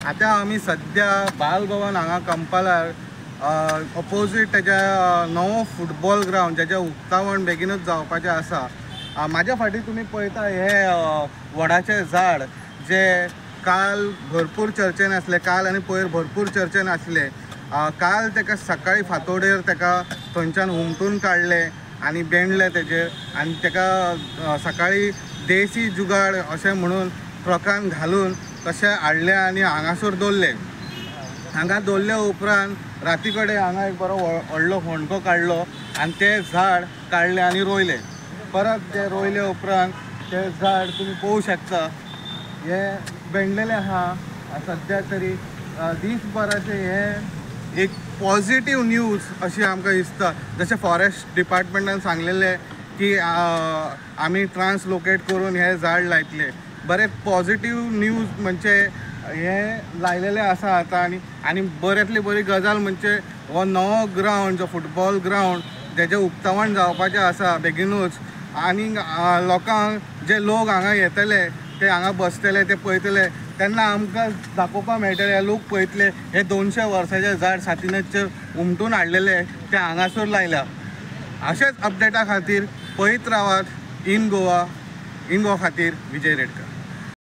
आता आम्ही सध्या बालभवन हांगा कंपालार ऑपोजीट तेच्या नवो फुटबॉल ग्राउंड जेचें उक्तावण बेगीनच जावपाचें आसा। म्हाज्या फाटीं तुमी पळयता हे वडाचें झाड जे काल भरपूर चर्चेन आसले, काल आनी पयर भरपूर चर्चेन आसले। काल तेका सकाळी फांतोडेर तेका थंयच्यान हुमटून काडले आनी बेंडले तेजेर आनी तेका सकाळी देसी जुगाड अशें म्हणून ट्रकान घालून तशें हाडले आनी हांगासर दवरले। हांगा दवरले उपरांत राती कडेन हांगा एक बरो व्हडलो होंडको काडलो आनी ते झाड काडले आनी रोयले। परत ते रोयले उपरांत ते झाड तुमी पळोवंक शकता हे बेंडलेले आहा। सद्या तरी दिसभराचे हे एक पॉझिटिव्ह न्यूज अशी आमकां दिसता। जशें फॉरेस्ट डिपार्टमेंटान सांगलेले की आमी ट्रान्सलोकेट करून हे झाड लायतले। बरे पॉझिटिव्ह न्यूज म्हणजे हे लायलेले आसा आतां आनी बऱ्यांतली बरी गजाल म्हणजे हो नवो ग्राउंड जो फुटबॉल ग्राउंड तेजें उक्तावण जावपाचें आसा बेगीनूच। आनी लोकांक जे लोक हांगा येतले ते हांगा बसतले ते पळयतले तेन्ना आमकां दाखोवपाक मेळटलें, हे लोक पळयतले हे 200 वर्साचे झाड सातिनचेर उमटून हाडलेले ते हांगासर लायल्या। अशेंच अपडेटा खातीर पळयत रावात इन गोवा खातीर विजय रेडकर।